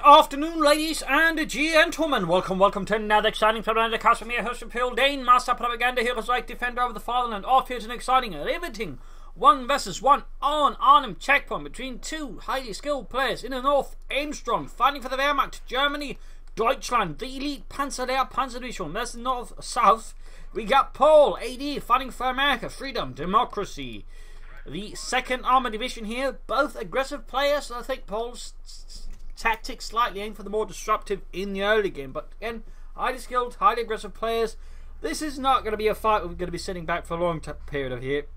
afternoon, ladies and gentlemen. Welcome to another exciting Propagandacaster from your host, Paul.A.D, Master Propaganda here as right defender of the fatherland. Off here to an exciting, riveting 1 versus 1 on Arnhem checkpoint between two highly skilled players. In the north, AImstrong fighting for the Wehrmacht, Germany, Deutschland, the elite Panzer Division. That's the north-south. We got Paul.A.D fighting for America, freedom, democracy. The second armor division here, both aggressive players. I think Paul's tactics slightly aimed for the more disruptive in the early game, but again, highly skilled, highly aggressive players. This is not going to be a fight we're going to be sitting back for a long period of here.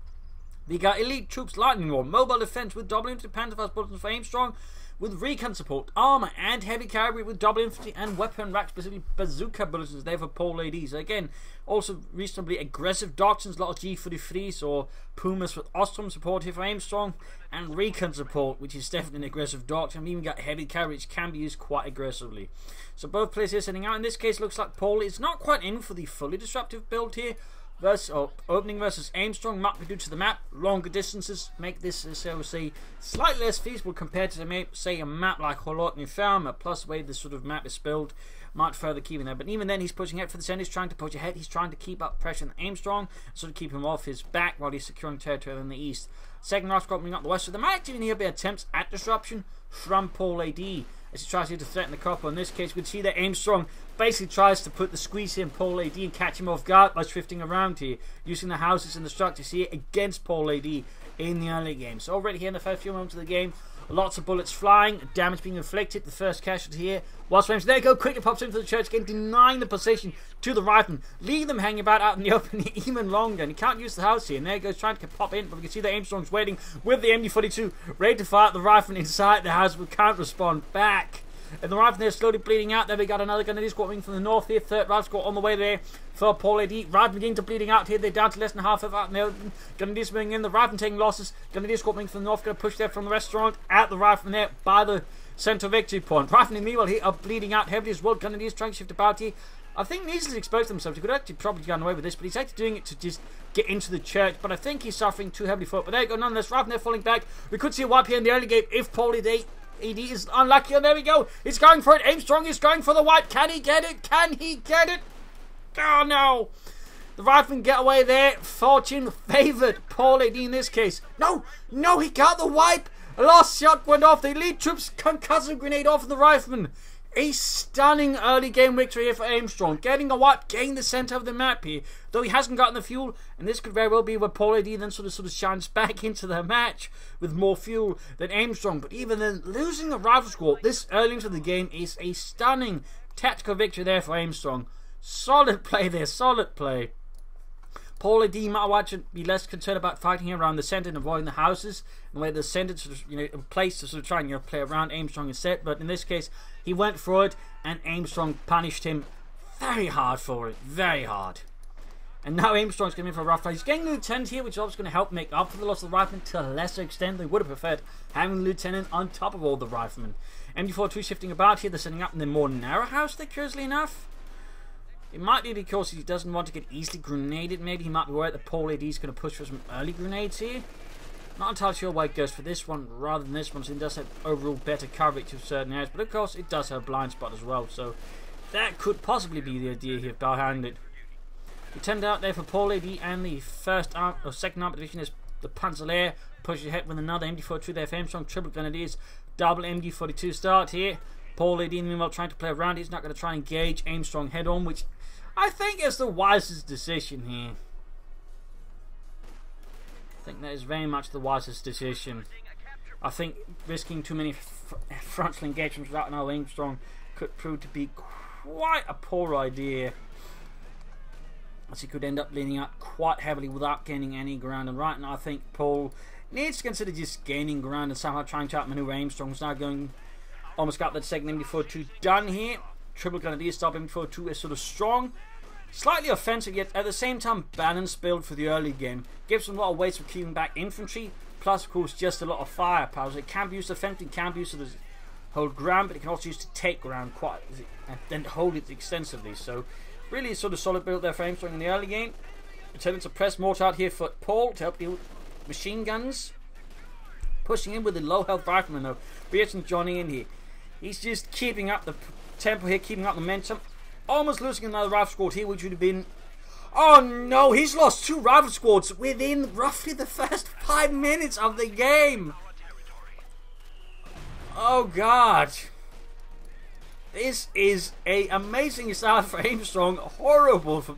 We got elite troops, lightning war, mobile defense with double infantry, panzer bullets for AImstrong, with recon support, armor and heavy cavalry with double infantry and weapon racks, specifically bazooka bullets there for Paul.A.D. So again, also reasonably aggressive doctrines, a lot of G43s or Pumas with Ostrom support here for AImstrong, and recon support, which is definitely an aggressive doctrine. We even got heavy cavalry, which can be used quite aggressively. So both players here setting out. In this case, looks like Paul is not quite in for the fully disruptive build here. Opening versus AImstrong might be due to the map. Longer distances make this, shall we say, slightly less feasible compared to, say, a map like Holotny Farmer. Plus, the way this sort of map is built might further keep him there. But even then, he's pushing ahead for the center. He's trying to push ahead. He's trying to keep up pressure on AImstrong, sort of keep him off his back while he's securing territory in the east. Second Ross opening up the west. So there might actually here be attempts at disruption from Paul.A.D as he tries to threaten the couple. In this case, we see that AImstrong basically tries to put the squeeze here in Paul.A.D and catch him off guard by shifting around here, using the houses and the structures here against Paul.A.D in the early game. So already here in the first few moments of the game, lots of bullets flying, damage being inflicted. The first casualty here was frames. There you go, quickly pops into the church again, denying the position to the rifleman, leaving them hanging about out in the open even longer. And he can't use the house here. And there he goes, trying to pop in, but we can see that AImstrong's waiting with the MD42, ready to fire at the rifleman inside the house, but can't respond back. And the rifleman there slowly bleeding out. There we got another Grenadier squad wing from the north here. Third rifle squad on the way there for Paul.A.D. Rifleman beginning to bleeding out here. They're down to less than half of out in the open. Grenadiers moving in. The rifleman taking losses. Grenadier squad wing from the north going to push there from the restaurant at the rifleman there by the central victory point. Rifleman meanwhile here are bleeding out heavily as well. Grenadiers trying to shift about here. I think he needs to expose themselves. He could actually probably get away with this, but he's actually doing it to just get into the church. But I think he's suffering too heavily for it. But there you go, nonetheless. Rifleman there falling back. We could see a wipe here in the early game if Paul.A.D is unlucky, and there we go. He's going for it. AImstrong is going for the wipe. Can he get it? Can he get it? Oh no. The rifleman get away there. Fortune favoured Paul.A.D in this case. No, he got the wipe. A last shot went off. The elite troops concussive grenade off of the rifleman. A stunning early game victory here for AImstrong. Getting a wipe, getting the centre of the map here. Though he hasn't gotten the fuel, and this could very well be where Paul.A.D then sort of shines back into the match with more fuel than AImstrong. But even then, losing the rifle squad this early into the game is a stunning tactical victory there for AImstrong. Solid play there, solid play. Paul.A.D might watch and be less concerned about fighting here around the centre and avoiding the houses, and where the centre sort of, in place to sort of try and play around AImstrong instead. But in this case, he went for it, and AImstrong punished him very hard for it, very hard. And now AImstrong's going in for a rough fight. He's getting the lieutenant here, which is obviously going to help make up for the loss of the rifleman to a lesser extent. They would have preferred having the lieutenant on top of all the riflemen. MD42 shifting about here. They're setting up in the more narrow house there, curiously enough. It might be because he doesn't want to get easily grenaded. Maybe he might be worried that Paul.A.D is going to push for some early grenades here. Not entirely sure why it goes for this one rather than this one, so it does have overall better coverage of certain areas. But of course, it does have a blind spot as well, so that could possibly be the idea here behind it. We turned out there for Paul.A.D and the second armor division is the Panzer pushing ahead with another MD42 there for AImstrong. Triple Grenadiers, double MD42 start here. Paul.A.D meanwhile trying to play around. He's not going to try and engage AImstrong head on, which I think is the wisest decision here. I think that is very much the wisest decision. I think risking too many frontal engagements without no AImstrong could prove to be quite a poor idea, as he could end up leaning out quite heavily without gaining any ground. And right now I think Paul needs to consider just gaining ground and somehow trying to outmaneuver AImstrong. He's now going, almost got that second MD42 done here. Triple Grenadier stop MD42 is sort of strong, slightly offensive, yet at the same time balanced build for the early game. Gives them a lot of weights for keeping back infantry, plus of course just a lot of firepower. So it can be used offensively, can be used to hold ground, but it can also be used to take ground quite and then hold it extensively. So really sort of solid build there for AImstrong in the early game. Returning to press mortar out here for Paul to help deal with machine guns. Pushing in with the low health rifleman though. Beaton joining in here. He's just keeping up the tempo here, keeping up the momentum. Almost losing another rival squad here, which would have been... Oh no, he's lost 2 rival squads within roughly the first 5 minutes of the game. Oh god. This is an amazing start for AImstrong. Horrible for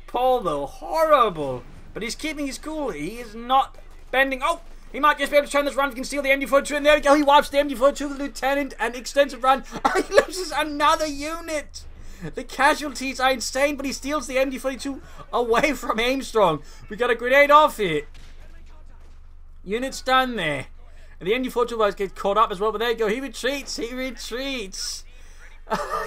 Paul though, horrible. But he's keeping his cool. He is not bending. Oh, he might just be able to turn this run. He can steal the MD42, and there we go. He wipes the MD42 with the Lieutenant. An extensive run. He loses another unit. The casualties are insane, but he steals the MD42 away from AImstrong. We got a grenade off here. Units down there. And the MD42 guys get caught up as well, but there you go. He retreats. He retreats.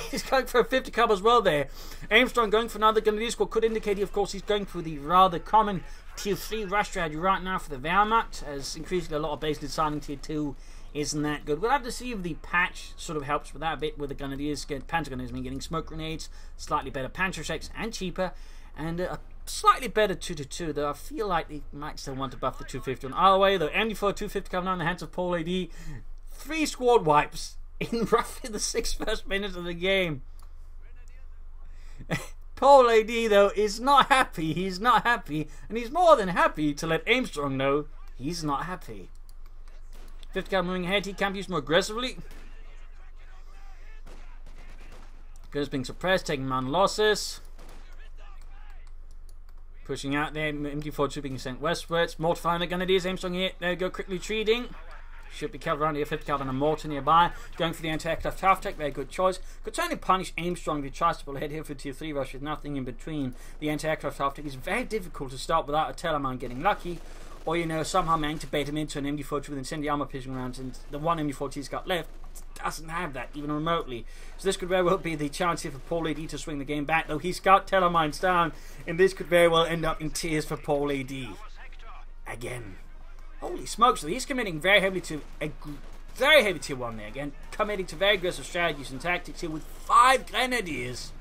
He's going for a 50 cub as well there. AImstrong going for another grenadier squad could indicate, of course, he's going for the rather common tier 3 rush strategy right now for the Wehrmacht, as increasingly a lot of bases deciding tier 2 isn't that good. We'll have to see if the patch sort of helps with that a bit, with the grenadiers, panzer grenadiers, getting smoke grenades, slightly better panzer checks and cheaper, and a slightly better 2-2, though I feel like they might still want to buff the 250 on either way, though. MD4 250 coming out in the hands of Paul.A.D. 3 squad wipes in roughly the 6 first minutes of the game. Paul.A.D. though is not happy. He's not happy, and he's more than happy to let AImstrong know he's not happy. 50 cal moving ahead. He can be used more aggressively. Gunners being suppressed, taking man losses. Pushing out there. MD42 being sent westwards. Mortifying the grenadiers. AImstrong here. There we go. Quickly retreating. Should be covered around here. 50 cal and a mortar nearby. Going for the anti-aircraft half-tech. Very good choice. Could certainly punish AImstrong if he tries to pull ahead here for tier 3 rush with nothing in between. The anti-aircraft half-tech is very difficult to start without a Telemann getting lucky, or, you know, somehow managing to bait him into an MD42 with incendiary armor piercing rounds, and the one MD40 he's got left doesn't have that, even remotely. So this could very well be the chance here for Paul.A.D. to swing the game back, though he's got Telemines down, and this could very well end up in tears for Paul.A.D. Again. Holy smokes, so he's committing very heavily to a very heavy tier 1 there again, committing to very aggressive strategies and tactics here with 5 grenadiers.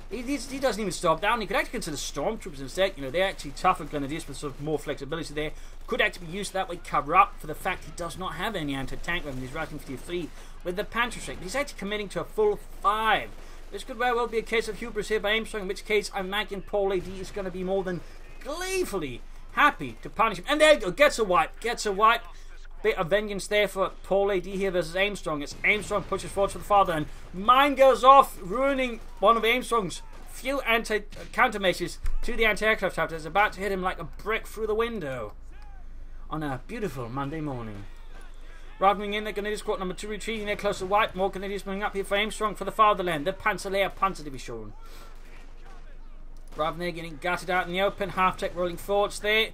He doesn't even stop down. He could actually consider stormtroopers instead. You know, they're actually tougher grenadiers with sort of more flexibility there. Could actually be used that way, cover up for the fact he does not have any anti-tank weapons. He's routing for tier 3 with the Panther strike. He's actually committing to a full 5. This could very well be a case of hubris here by AImstrong, in which case I imagine Paul.A.D. is going to be more than gleefully happy to punish him. And there you go, gets a wipe, gets a wipe. Bit of vengeance there for Paul.A.D. here versus AImstrong. It's AImstrong pushes forward for the fatherland. Mine goes off, ruining one of AImstrong's few countermeasures to the anti-aircraft half. It's about to hit him like a brick through the window on a beautiful Monday morning. Riding in, the Grenadier squad number 2 retreating there close to wipe. More Grenadiers moving up here for AImstrong for the fatherland. The Panzerlehr Panzer Division. Ravner getting gutted out in the open. Half-tech rolling forwards there.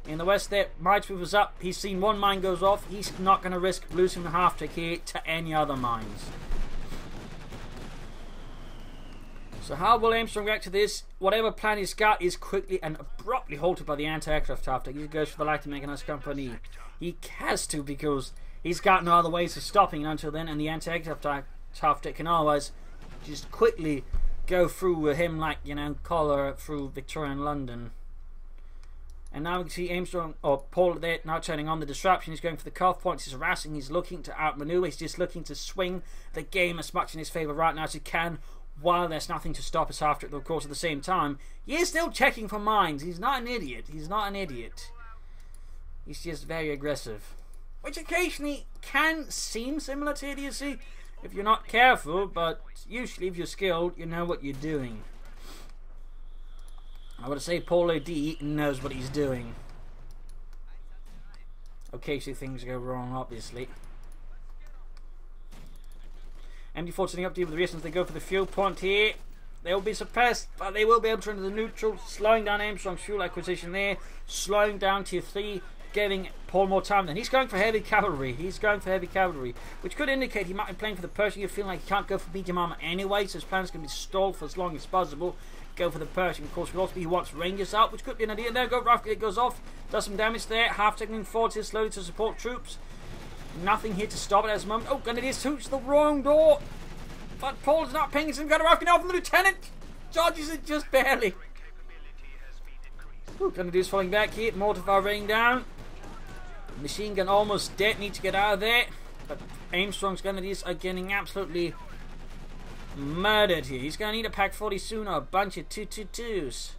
In the west there, Minesweeper's up. He's seen one mine goes off. He's not going to risk losing the half-tech here to any other mines. So how will AImstrong react to this? Whatever plan he's got is quickly and abruptly halted by the anti-aircraft half-tech. He goes for the light mechanized company. He has to, because he's got no other ways of stopping it until then, and the anti-aircraft half-tech can always just quickly go through with him like, you know, collar through Victorian London. And now we can see AImstrong, or Paul there, now turning on the disruption. He's going for the cuff points. He's harassing. He's looking to outmaneuver. He's just looking to swing the game as much in his favour right now as he can, while there's nothing to stop us after it. Of course, at the same time, he is still checking for mines. He's not an idiot. He's not an idiot. He's just very aggressive, which occasionally can seem similar to idiocy if you're not careful, but usually if you're skilled, you know what you're doing. I would say Paul.A.D. knows what he's doing. Occasionally things go wrong, obviously. MD4 sitting up deep with the reasons they go for the fuel point here. They will be suppressed, but they will be able to enter the neutral, slowing down AImstrong's fuel acquisition there, slowing down tier 3, giving Paul more time. Then he's going for heavy cavalry. He's going for heavy cavalry, which could indicate he might be playing for the Pershing. You feel like he can't go for medium armor anyway, so his plan is going to be stalled for as long as possible. Go for the Pershing. Of course, could also be he wants Rangers out, which could be an idea. There we go, rough, it goes off, does some damage there. Half taking forward here slowly to support troops. Nothing here to stop it at this moment. Oh, Grenadiers shoots the wrong door. But Paul's not paying attention. Got a rough off from the lieutenant. Dodges it just barely. Grenadiers falling back here. Mortar fire raining down. Machine gun almost dead. Need to get out of there. But AImstrong's grenadiers are getting absolutely murdered here. He's going to need a Pack 40 sooner. A bunch of 222s.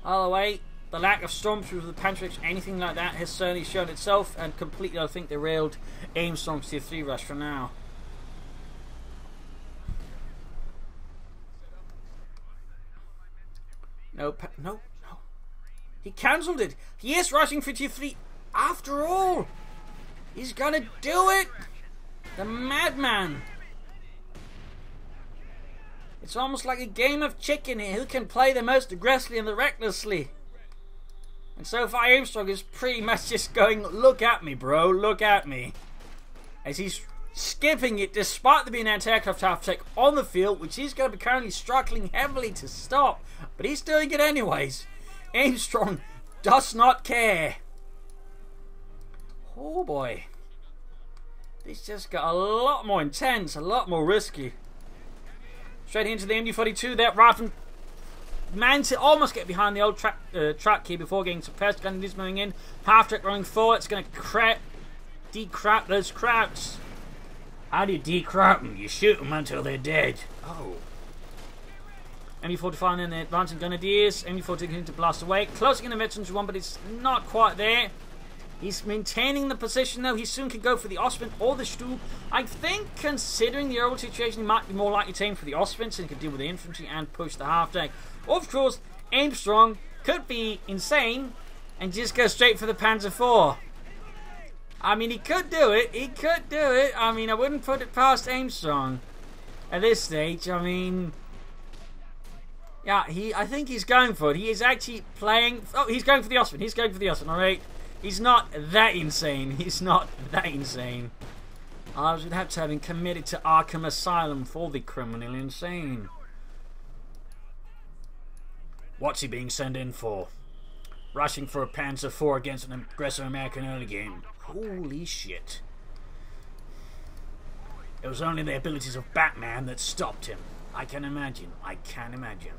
All the way, the lack of stormtroopers with Pantrix, anything like that, has certainly shown itself and completely, I think, derailed AImstrong's tier 3 rush for now. No. He cancelled it. He is rushing for tier 3 after all. He's gonna do it. The madman. It's almost like a game of chicken here. Who can play the most aggressively and the recklessly? And so far AImstrong is pretty much just going, look at me, bro, look at me. As he's skipping it despite there being an anti-aircraft half-tech on the field, which he's going to be currently struggling heavily to stop. But he's doing it anyways. AImstrong does not care. Oh boy. This just got a lot more intense, a lot more risky. Straight into the MD-42 there, Raffen managed to almost get behind the old track here before getting suppressed. Grenadiers moving in, half-track running forward. It's going to decrap those Krauts. How do you decrap them? You shoot them until they're dead. Oh. MD-45 and then the advancing Grenadiers. MD-42 continuing to blast away. Closing in the veterans one, but it's not quite there. He's maintaining the position though. He soon can go for the Ostwind or the Stu. I think, considering the overall situation, he might be more likely to aim for the Ostwind so he can deal with the infantry and push the half-deck. Of course, AImstrong could be insane and just go straight for the Panzer IV. I mean, he could do it. He could do it. I mean, I wouldn't put it past AImstrong at this stage. I mean, yeah, I think he's going for it. He is actually playing. Oh, he's going for the Ostwind. He's going for the Ostwind. All right. He's not that insane. He's not that insane. I would have to have him committed to Arkham Asylum for the criminally insane. What's he being sent in for? Rushing for a Panzer IV against an aggressive American early game. Holy shit. It was only the abilities of Batman that stopped him. I can imagine. I can imagine.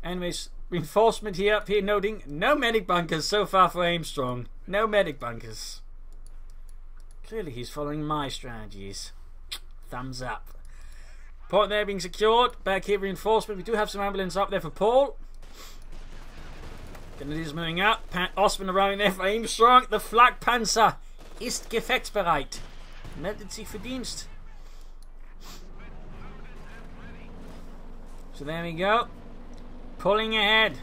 Anyways, reinforcement here up here noting no medic bunkers so far for AImstrong. No medic bunkers. Clearly he's following my strategies. Thumbs up. Point there being secured. Back here reinforcement. We do have some ambulance up there for Paul. Grenadiers moving up. Ostwind arriving there for AImstrong. The Flakpanzer ist gefechtsbereit. Meldet sich für Dienst. So there we go. Pulling ahead.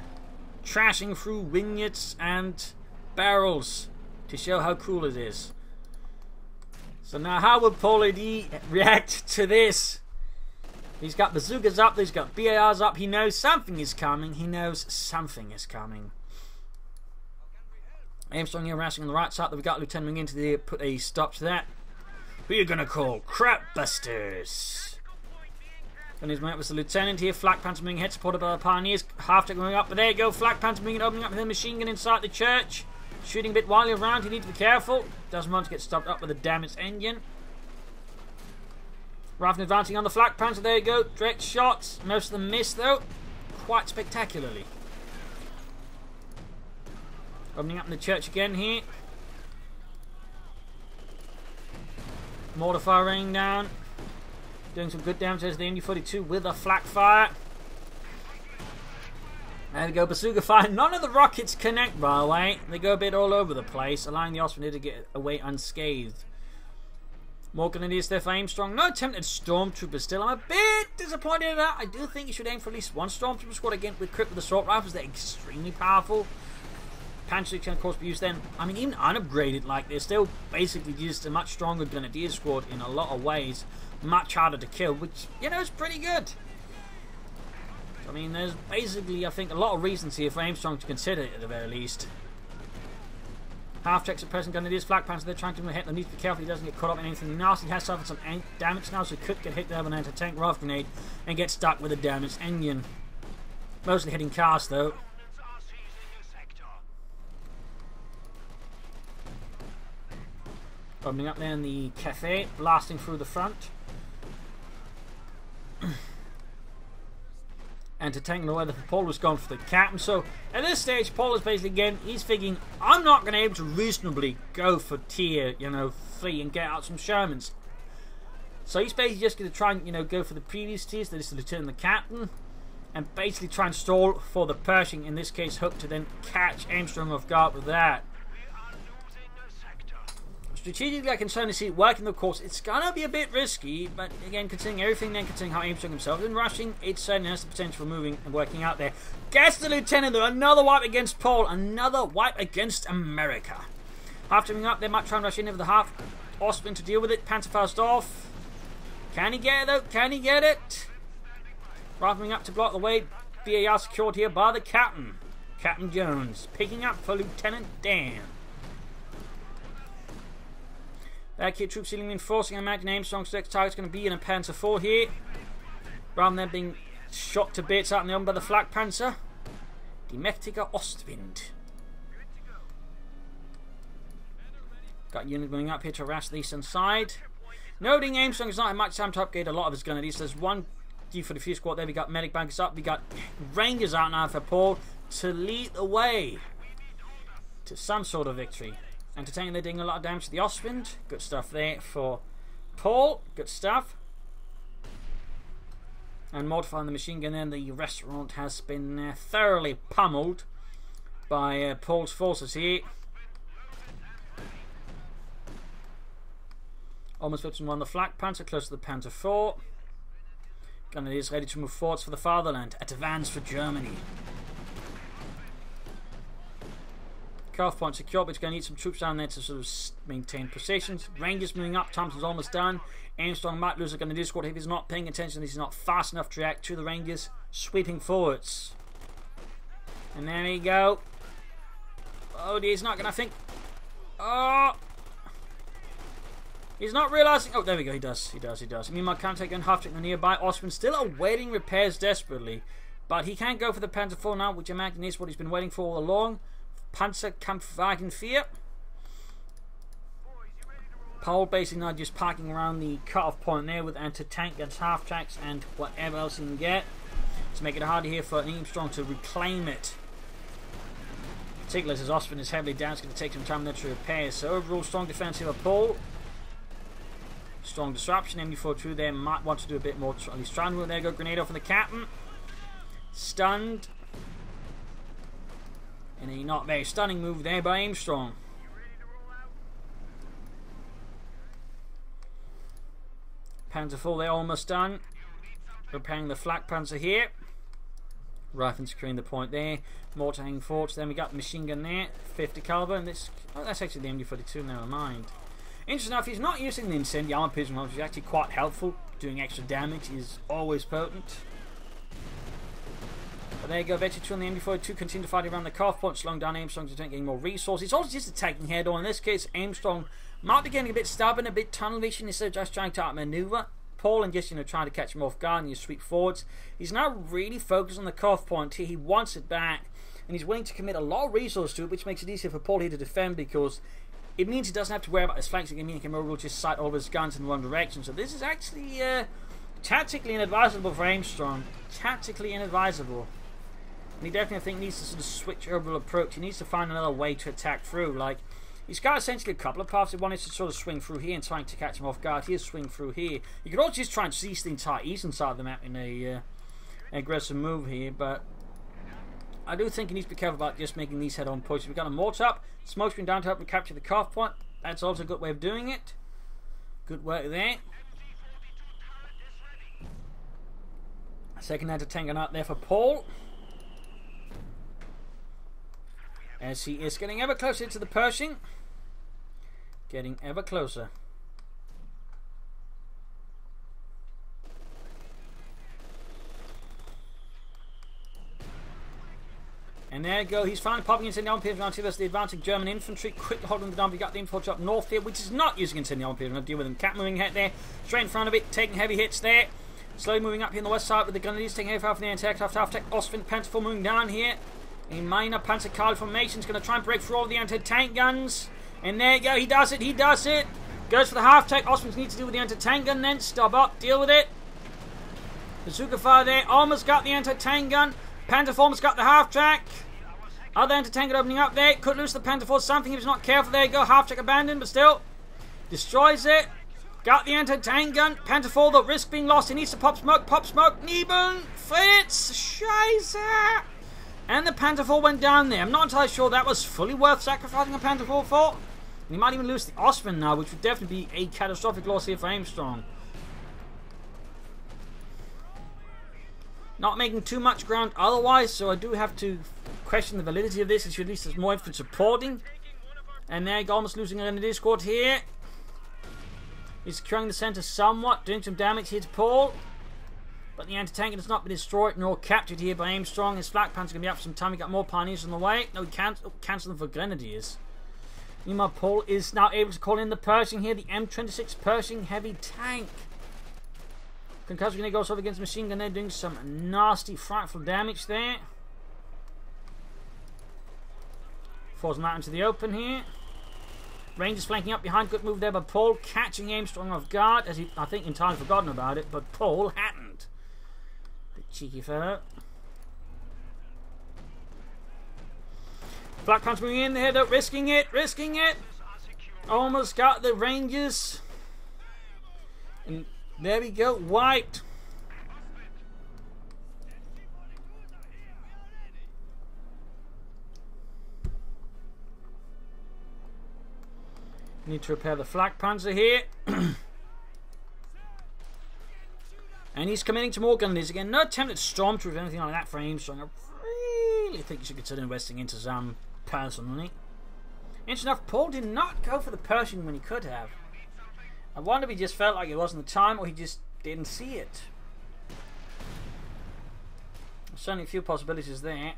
Trashing through vignettes and barrels to show how cool it is. So now how will Paul.A.D react to this? He's got bazookas up, he's got BARs up, he knows something is coming, he knows something is coming. AImstrong here racing on the right side, we've got Lieutenant moving into the put a stop to that. Who are you gonna call? Crap Busters. And he's met with the Lieutenant here, Flak Panther moving ahead, supported by the Pioneers, half-deck going up, but there you go, Flak Panther moving opening up with a machine gun inside the church. Shooting a bit wildly around, he needs to be careful. Doesn't want to get stopped up with a damaged engine. Raffen advancing on the Flak Panther, there you go. Direct shots, most of them miss though. Quite spectacularly. Opening up in the church again here. Mortar fire raining down. Doing some good damage as the MD-42 with a flak fire. There we go, bazooka fire. None of the rockets connect, by the way. They go a bit all over the place, allowing the Ostwind to get away unscathed. More Grenadiers there for AImstrong. No attempted Stormtrooper still. I'm a bit disappointed in that. I do think you should aim for at least one Stormtrooper squad again with equipped with assault rifles. They're extremely powerful. Panzer can of course be used then. I mean, even unupgraded like this, still basically just a much stronger Grenadier squad in a lot of ways. Much harder to kill, which, you know, is pretty good. I mean, there's basically, I think, a lot of reasons here for AImstrong to consider it at the very least. Half-check suppressing Grenadiers, Flak Panther, they're trying to hit. They need to be careful he doesn't get caught up in anything nasty. He has suffered some damage now, so he could get hit there with an anti-tank rifle grenade and get stuck with a damaged engine. Mostly hitting cars, though. Opening up there in the cafe, blasting through the front. Anti-tank the weather for Paul was gone for the captain. So at this stage, Paul is basically again, he's thinking, I'm not going to be able to reasonably go for tier, 3 and get out some Shermans. So he's basically just going to try and, go for the previous tiers, that is the lieutenant and the captain, and basically try and stall for the Pershing, in this case Hook, to then catch AImstrong off guard with that. Strategically, I can certainly see it working, of course. It's going to be a bit risky, but again, considering everything, then considering how AImstrong himself is rushing, it certainly has the potential for moving and working out there. Gets the lieutenant, though. Another wipe against Paul. Another wipe against America. After moving up, they might try and rush in over the half. Osman to deal with it. Panzerfaust off. Can he get it, though? Can he get it? Moving up to block the way. VAR secured here by the captain. Captain Jones. Picking up for Lieutenant Dan. Back here, troops sealing reinforcing. I imagine AImstrong's next target's going to be in a Panzer IV here. Rather than being shot to bits out in the oven by the Flak Panzer. Die mächtige Ostwind. Got unit going up here to harass the eastern side. Noting AImstrong has not had much time to upgrade a lot of his gun at least. There's one D44 squad there. We got medic bankers up. We got Rangers out now for Paul to lead the way to some sort of victory. Entertaining, they're doing a lot of damage to the Ostwind. Good stuff there for Paul. Good stuff. And modifying the machine gun then, the restaurant has been thoroughly pummeled by Paul's forces here. Almost flips one the Flak Panzer, close to the Panzer IV. Gunner is ready to move forwards for the fatherland. Advance for Germany. Cutoff point secure, but it's going to need some troops down there to sort of maintain positions. Rangers moving up, Thompson's almost done. AImstrong might lose a gun to this squad if he's not paying attention, he's not fast enough to react to the Rangers sweeping forwards. And there we go. Oh, he's not going to think. Oh! He's not realising. Oh, there we go, he does. I mean, my counter gun half taking nearby. Osman still awaiting repairs desperately. But he can go for the Panzer IV now, which I imagine is what he's been waiting for all along. Panzerkampfwagen 4. Paul basically now just parking around the cut-off point there with anti-tank guns, half-tracks, and whatever else he can get to make it harder here for AImstrong to reclaim it. Particularly as Osman is heavily down, it's going to take some time there to repair. So overall, strong defense here for Paul. Strong disruption. MD42 there might want to do a bit more. At least trying to. There go grenade off from the captain. Stunned. And a not very stunning move there by AImstrong. Panzer IV there almost done. Repairing the Flak Panzer here. Rifle securing the point there. Mortar hanging forts. Then we got the machine gun there. 50 caliber. And this. Oh, that's actually the MD42. Never mind. Interesting enough, he's not using the incendiary armor piercing rounds, which is actually quite helpful. Doing extra damage is always potent. But there you go, Veteran 2 on the MD42 continue to fight around the cutoff point, slowing down AImstrong to getting more resources. He's also just attacking head on. In this case, AImstrong might be getting a bit stubborn, a bit tunnel vision instead of just trying to outmaneuver Paul and just trying to catch him off guard and you sweep forwards. He's now really focused on the cutoff point here. He wants it back and he's willing to commit a lot of resources to it, which makes it easier for Paul here to defend because it means he doesn't have to worry about his flanks. It can mean he can just sight all of his guns in one direction. So this is actually tactically inadvisable for AImstrong. Tactically inadvisable. And he definitely, I think, needs to sort of switch overall approach. He needs to find another way to attack through. Like, he's got essentially a couple of paths. One is to sort of swing through here and trying to catch him off guard. Here's swing through here. You could also just try and seize the entire eastern side of the map in a aggressive move here. But I do think he needs to be careful about just making these head-on pushes. We've got a mortar up. Smoke screen down to help him capture the cutoff point. That's also a good way of doing it. Good work there. Second anti-tank gun out there for Paul. As he is getting ever closer to the Pershing. Getting ever closer. And there you go, he's finally popping incendiary armor piercing onto the advancing German infantry. Quickly holding them down. We got the infantry up north here, which is not using incendiary armor piercing. I'll deal with them. Cat moving ahead there. Straight in front of it, taking heavy hits there. Slowly moving up here on the west side with the Grenadiers taking heavy fire from the anti-aircraft, half-tech. Ostwind Panzer IV moving down here. A minor Panzer Karl formation is going to try and break through all the anti-tank guns. And there you go, he does it, he does it. Goes for the half-tech. Ostwind needs to deal with the anti-tank gun then. Stop up, deal with it. Bazooka fire there. Almost got the anti-tank gun. Panther 4 almost got the half-track. Other anti-tank gun opening up there. Could lose the Panther 4 something if he's not careful. There you go. Half-track abandoned, but still. Destroys it. Got the anti-tank gun. Panther 4 though. Risk being lost. He needs to pop smoke. Pop smoke. Nieben. Fritz. Scheiße. And the Panther 4 went down there. I'm not entirely sure that was fully worth sacrificing a Panther 4 for. And he might even lose the Osman now, which would definitely be a catastrophic loss here for AImstrong. Not making too much ground otherwise, so I do have to question the validity of this. It should at least there's more infantry supporting. And there, almost losing an Grenadier squad here. He's securing the centre somewhat, doing some damage here to Paul. But the anti-tank has not been destroyed nor captured here by AImstrong. His flak pants are going to be up for some time. He got more pioneers on the way. No, he can't cancel them for Grenadiers. Meanwhile, Paul is now able to call in the Pershing here, the M26 Pershing heavy tank. Concussive grenade goes off against the machine gun there, doing some nasty, frightful damage there. Forcing that into the open here. Rangers flanking up behind, good move there by Paul, catching AImstrong off guard, as he, I think, entirely forgotten about it, but Paul hadn't. The cheeky fellow. Black Panther moving in there, though, risking it. Almost got the Rangers. And there we go, wiped. Need to repair the flak panzer here. And he's committing to more Grenadiers again. No attempt at stormtroop or anything like that for AImstrong. I really think you should consider investing into some personally. Interesting enough, Paul did not go for the Pershing when he could have. I wonder if he just felt like it wasn't the time or he just didn't see it. There's certainly a few possibilities there.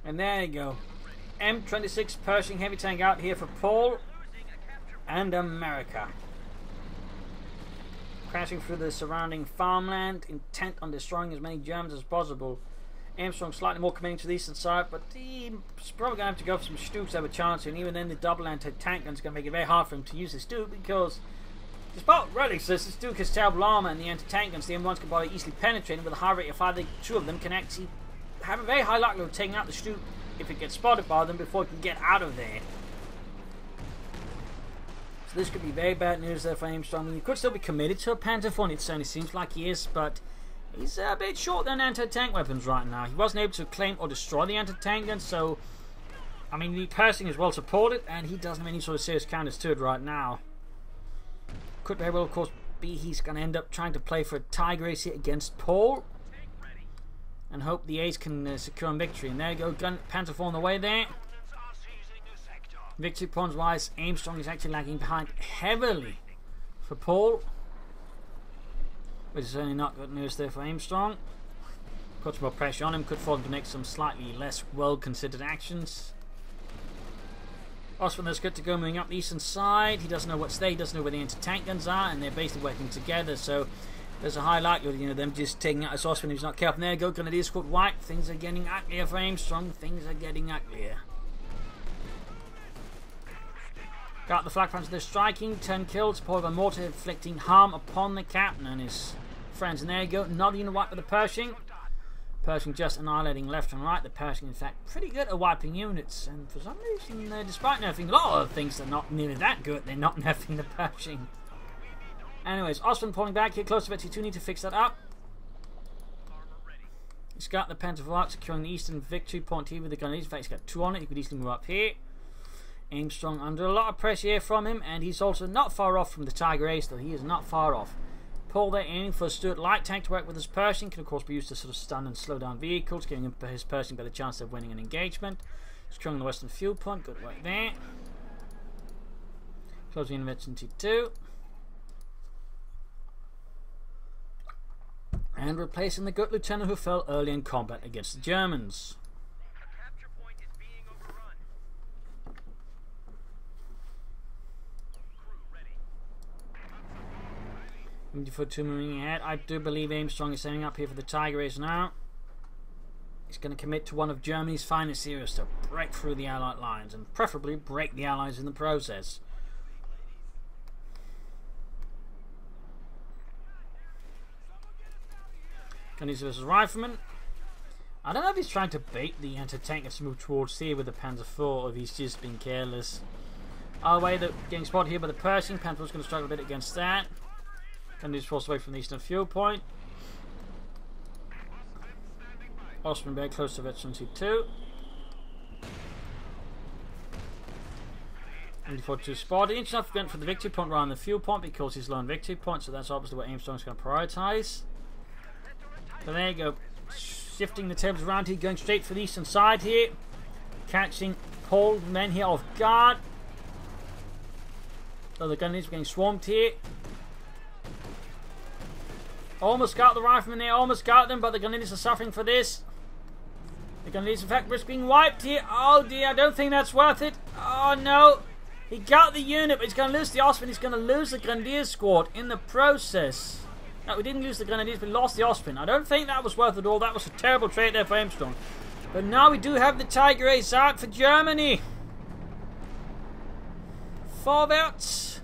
And there you go. M26 Pershing heavy tank out here for Paul and America. Crashing through the surrounding farmland, intent on destroying as many Germans as possible. AImstrong slightly more committing to the eastern side, but he's probably going to have to go for some Stooks over chance, and even then the double anti-tank gun is going to make it very hard for him to use his Stook, because despite relics, the Stook has terrible armor, and the anti-tank guns, the M1s can probably easily penetrate, and with a high rate of fire, the two of them can actually have a very high likelihood of taking out the Stook if it gets spotted by them before it can get out of there. So this could be very bad news there for AImstrong. I mean, he could still be committed to a Panther 4, and it certainly seems like he is, but he's a bit short on anti-tank weapons right now. He wasn't able to claim or destroy the anti-tank gun, so I mean, the Pershing is well supported, and he doesn't have any sort of serious counters to it right now. Could very well, of course, be he's going to end up trying to play for a Tiger Ace here against Paul, and hope the Ace can secure a victory. And there you go, Panther 4 on the way there. Victory points wise, AImstrong is actually lagging behind heavily for Paul, which is certainly not good news there for AImstrong. Puts more pressure on him, could fall to make some slightly less well considered actions. Osman is good to go, moving up the eastern side. He doesn't know what's there, he doesn't know where the anti-tank guns are, and they're basically working together, so there's a high likelihood, you know, them just taking out this Osman who's not careful. There you go, Grenadier squad white. Things are getting uglier for AImstrong. Things are getting uglier. Got the flak punch, they're striking, 10 kills, supported by mortar, inflicting harm upon the captain and his friends. And there you go, another unit wipe with the Pershing. Pershing just annihilating left and right. The Pershing, in fact, pretty good at wiping units, and for some reason, despite nerfing a lot of things that are not nearly that good, they're not nerfing the Pershing. Anyways, Osman pulling back here, close to victory 2, need to fix that up. He's got the Panther 4 securing the eastern victory point here with the Grenadiers. In fact, he's got 2 on it, he could easily move up here. AImstrong under a lot of pressure here from him, and he's also not far off from the Tiger Ace, though. He is not far off. Paul there aiming for a Stuart light tank to work with his Pershing. Can of course be used to sort of stun and slow down vehicles, giving his Pershing a better chance of winning an engagement. Securing the western fuel point, good work there. Closing in T2. And replacing the good lieutenant who fell early in combat against the Germans. For 2 moving ahead. I do believe AImstrong is setting up here for the Tiger Ace now. He's going to commit to one of Germany's finest series to break through the Allied lines, and preferably break the Allies in the process. Grenadiers versus Riflemen. I don't know if he's trying to bait the anti-tankers to move towards here with the Panzer IV, or if he's just being careless. Either way, they're getting spotted here by the Pershing. Panzer IV's going to struggle a bit against that. Grenadiers forced away from the eastern fuel point. Ostman very close to Veteran C2. And before to spot, inch enough went for the victory point rather than the fuel point because he's low on victory point, so that's obviously what AImstrong's going to prioritise. So there you go. Shifting the tables around here, going straight for the eastern side here. Catching Paul men here off guard. So the Grenadiers are getting swamped here. Almost got the Riflemen there, almost got them, but the Grenadiers are suffering for this. The Grenadiers in fact risk being wiped here. Oh dear, I don't think that's worth it. Oh no. He got the unit, but he's going to lose the Ostman. He's going to lose the Grenadier squad in the process. No, we didn't lose the Grenadiers, but we lost the Ostman. I don't think that was worth it all. That was a terrible trade there for AImstrong. But now we do have the Tiger Ace out for Germany. Vorwärts.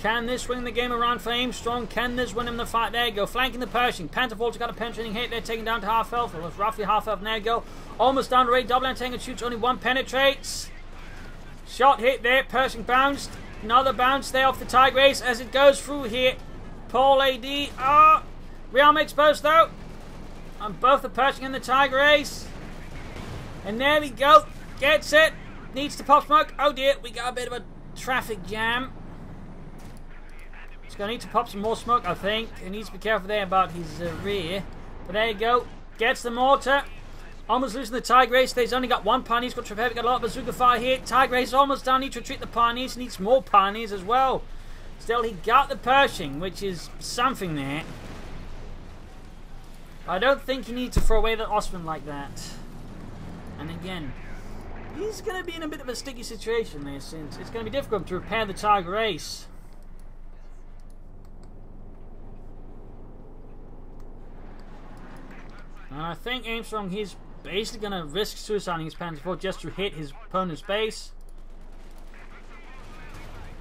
Can this win the game around for AImstrong? Can this win him the fight? There you go. Flanking the Pershing. Pantherfolds got a penetrating hit. They're taken down to half health. It was roughly half health. There you go. Almost down to rate. Double anti-tank shoots. Only one penetrates. Shot hit there. Pershing bounced. Another bounce there off the Tiger Ace as it goes through here. Paul.A.D. Rearm exposed though. On both the Pershing and the Tiger Ace. And there we go. Gets it. Needs to pop smoke. Oh dear. We got a bit of a traffic jam. He's going to need to pop some more smoke, I think. He needs to be careful there about his rear. But there you go. Gets the mortar. Almost losing the Tiger Ace. He's only got one Pioneer. He's got Trevor. Got a lot of bazooka fire here. Tiger Ace almost down. Needs to retreat the Pioneers. Needs more Pioneers as well. Still, he got the Pershing, which is something there. I don't think he needs to throw away the Ostman like that. And again, he's going to be in a bit of a sticky situation there, since it's going to be difficult to repair the Tiger Ace. And I think AImstrong, he's basically going to risk suiciding his Panzer IV just to hit his opponent's base.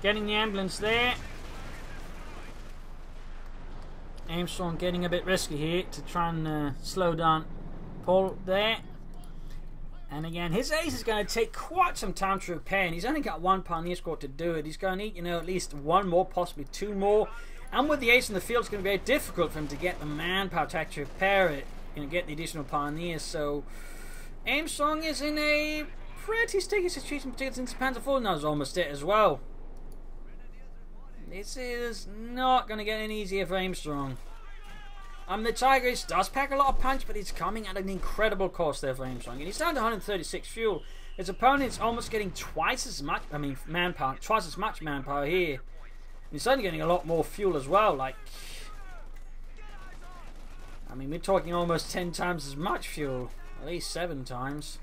Getting the ambulance there. AImstrong getting a bit risky here to try and slow down Paul there. And again, his ace is going to take quite some time to repair, and he's only got one Pioneer squad to do it. He's going to need, at least one more, possibly two more. And with the ace in the field, it's going to be very difficult for him to get the manpower to actually repair it. Get the additional Pioneers. So AImstrong is in a pretty sticky situation, particularly since Panzer IV now is almost it as well. This is not going to get any easier for AImstrong. The Tiger Ace does pack a lot of punch, but it's coming at an incredible cost there for AImstrong. And he's down to 136 fuel. His opponent's almost getting twice as much, manpower, twice as much manpower here. And he's only getting a lot more fuel as well, we're talking almost 10 times as much fuel. At least 7 times.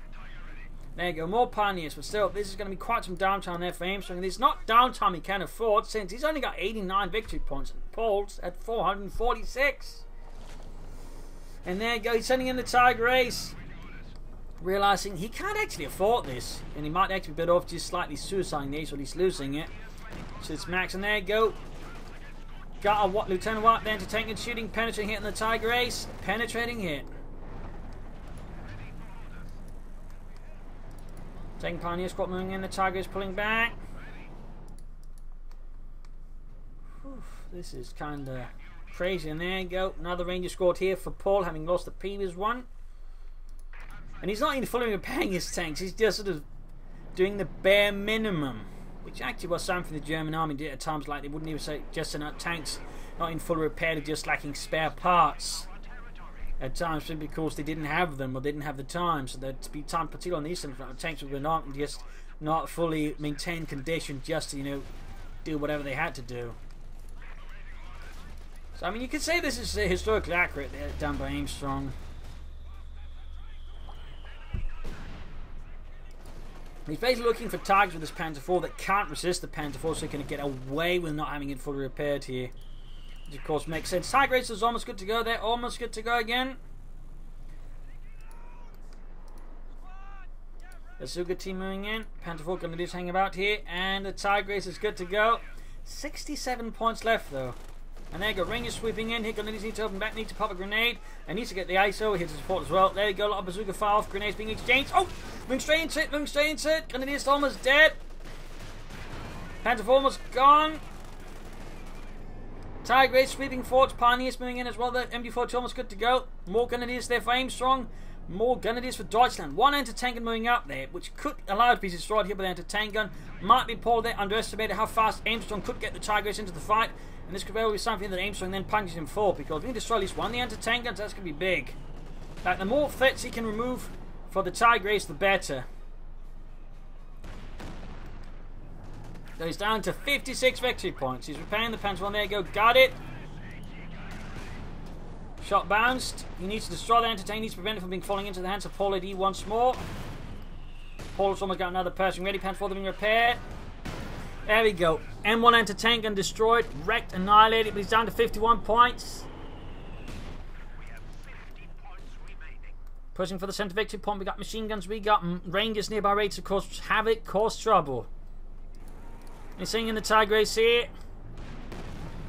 There you go, more Pioneers, but still, this is going to be quite some downtime there for AImstrong. And it's not downtime he can afford, since he's only got 89 victory points, and Paul's at 446. And there you go, he's sending in the Tiger Ace. Realising he can't actually afford this. And he might actually be better off just slightly suiciding the Ace, or at least losing it. So it's Max, and there you go. Got a Lieutenant White there to tank and shooting, penetrating hit on the Tiger Ace. Penetrating hit. Taking Pioneer squad moving in, the Tiger Ace pulling back. Whew, this is kind of crazy. And there you go. Another Ranger squad here for Paul, having lost the previous one. And he's not even fully repairing his tanks. He's just sort of doing the bare minimum. Which actually was something the German army did at times, like they wouldn't even say just send out tanks not in full repair, they're just lacking spare parts. At times simply because they didn't have them or didn't have the time. So there'd be time, particularly on the eastern front, tanks were not just not fully maintained condition just to, do whatever they had to do. So you could say this is historically accurate there, done by AImstrong. He's basically looking for targets with his Panzer IV that can't resist the Panzer IV, so he can get away with not having it fully repaired here. Which of course makes sense. Tiger Ace is almost good to go there, almost good to go again. The Suga team moving in. Panzer IV going to do hang about here, and the Tiger Ace is good to go. 67 points left though. And there you go, Rangers sweeping in. Here, Grenadiers need to open back, need to pop a grenade. And needs to get the ISO, hits the support as well. There you go, a lot of bazooka fire off, grenades being exchanged. Oh! Moving straight into it, moving straight into it. Grenadiers almost dead. Panther almost gone. Tiger Race sweeping forwards, Pioneers moving in as well. The MD42 almost good to go. More Grenadiers there for AImstrong. More Grenadiers for Deutschland. One anti-tank gun moving up there, which could allow it to be destroyed here by the anti-tank gun. Might be Paul there underestimated how fast AImstrong could get the Tiger Race into the fight. And this could well be something that AImstrong then punishes him for, because if he can destroy at least one of the anti-tank guns, that's going to be big. Like, the more threats he can remove for the Tiger Race, the better. So he's down to 56 victory points. He's repairing the Panther one. There you go. Got it. Shot bounced. He needs to destroy the anti-tank. He needs to prevent it from being falling into the hands of Paul.A.D once more. Paul's almost got another person ready. Panther 4 them in repair. There we go. M1 anti-tank gun destroyed. Wrecked, annihilated. But he's down to 51 points. Pushing for the centre victory point. We got machine guns. We got Rangers nearby ready to cause havoc, cause trouble. He's seeing in the Tiger Race here.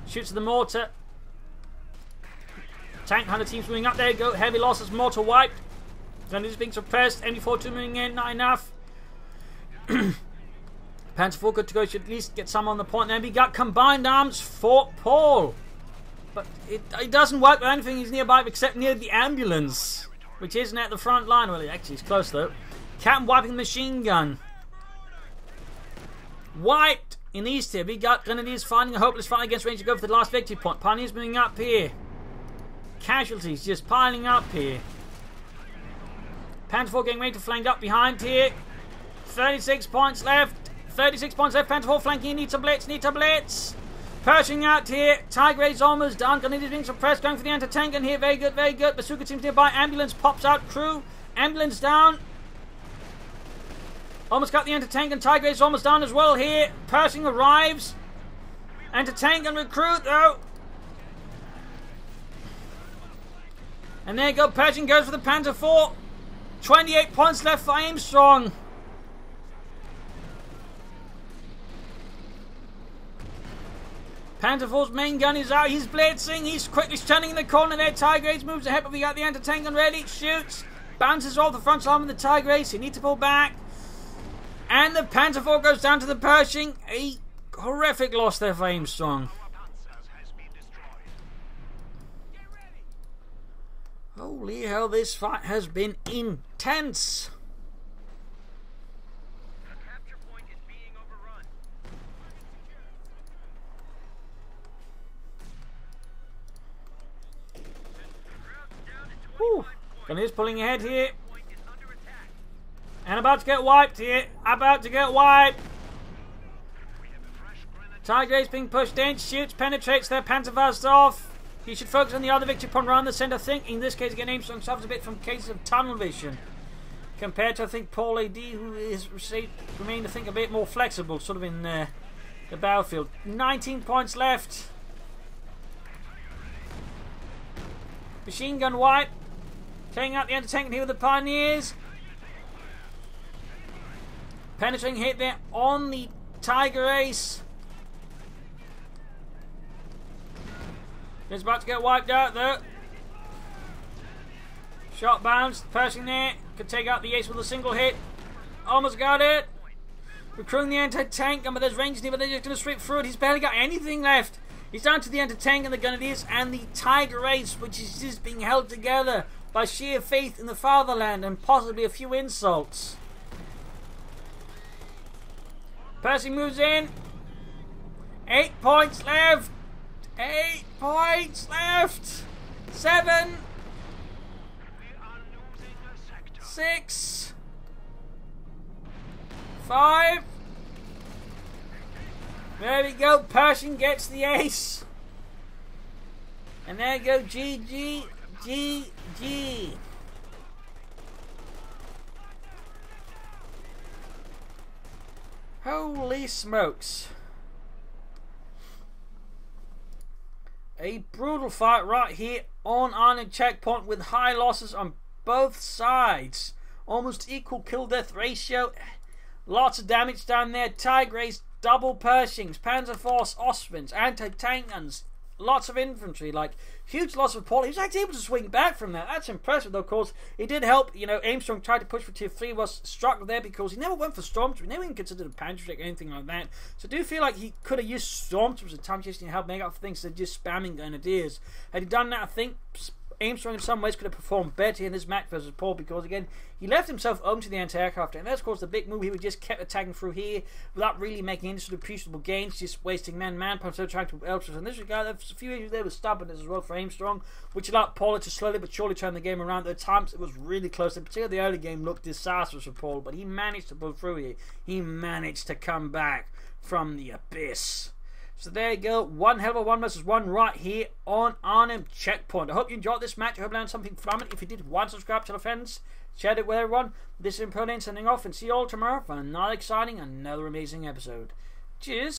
Shoots at the mortar. Tank hunter teams moving up. There you go. Heavy losses. Mortar wiped. Then it's being suppressed. MD42 moving in. Not enough. Panther 4 good to go. Should at least get some on the point. Then we got combined arms for Paul. But it doesn't work with anything. He's nearby except near the ambulance, which isn't at the front line. Well, actually, it's close though. Captain wiping the machine gun. Wiped in east here. We got Grenadiers fighting a hopeless fight against Rangers. Go for the last victory point. Pioneers moving up here. Casualties just piling up here. Panther 4 getting ready to flank up behind here. 36 points left. 36 points left. Panther 4 flanking. Needs a blitz. Needs a blitz. Pershing out here. Tiger Race almost done. Grenadiers being suppressed. Going for the anti-tank gun here. Very good. Very good. Bazooka teams nearby. Ambulance pops out. Crew. Ambulance down. Almost got the anti-tank gun. Tiger Race almost down as well here. Pershing arrives. Anti-tank gun recruit though. And there you go. Pershing goes for the Panther 4. 28 points left for AImstrong. Panther 4's main gun is out. He's blitzing. He's quickly turning in the corner there. Tiger Race moves ahead, but we got the anti-tank gun ready. Shoots. Bounces off the front arm of the Tiger Race. He needs to pull back. And the Panther 4 goes down to the Pershing. A horrific loss there for AImstrong. Holy hell, this fight has been intense. The capture point is being overrun. Whew. Grenadiers pulling ahead here. And about to get wiped here. About to get wiped. Tiger Race being pushed in. Shoots, penetrates their Panther fast off. He should focus on the other victory point around the centre. I think in this case again AImstrong suffers a bit from cases of tunnel vision. Compared to I think Paul.A.D, who is remained I think a bit more flexible sort of in the battlefield. 19 points left. Machine gun wipe. Taking out the anti-tank here with the Pioneers. Penetrating hit there on the Tiger Race. It's about to get wiped out though. Shot bounced. Pershing there. Could take out the ace with a single hit. Almost got it. Recruiting the anti-tank gun, but there's Rangers near, but they're just going to strip through it. He's barely got anything left. He's down to the anti-tank and the Grenadiers and the Tiger Race, which is just being held together by sheer faith in the fatherland and possibly a few insults. Pershing moves in. 8 points left. 8 points left. 7. 6. 5. There we go. Pershing gets the ace. And there you go. GG. GG. Holy smokes. A brutal fight right here on Iron Checkpoint with high losses on both sides. Almost equal kill death ratio. Lots of damage down there. Tiger Race double Pershings, Panzer Force Ostwinds, anti-tank guns, lots of infantry, like huge loss of Paul. He was actually able to swing back from that. That's impressive, though. Of course, it did help. You know, AImstrong tried to push for tier 3, was struck there because he never went for Stormtrooper. He never even considered a Panzer or anything like that. So I do feel like he could have used Stormtroopers at times just to help make up for things than just spamming Grenadiers. Had he done that, I think AImstrong in some ways could have performed better in this match versus Paul, because again he left himself open to the anti-aircraft, and that's of course the big move. He would just kept attacking through here without really making any sort of appreciable gains, just wasting manpower instead of trying to ultras. In this regard, there's a few issues there with stubbornness as well for AImstrong, which allowed Paul to slowly but surely turn the game around. At times it was really close, and particularly the early game looked disastrous for Paul, but he managed to pull through here. He managed to come back from the abyss. So there you go, one hell of a 1 versus 1 right here on Arnhem Checkpoint. I hope you enjoyed this match. I hope you learned something from it. If you did, subscribe, tell a friends, share it with everyone. This is Paul.A.D signing off, and see you all tomorrow for another exciting, another amazing episode. Cheers.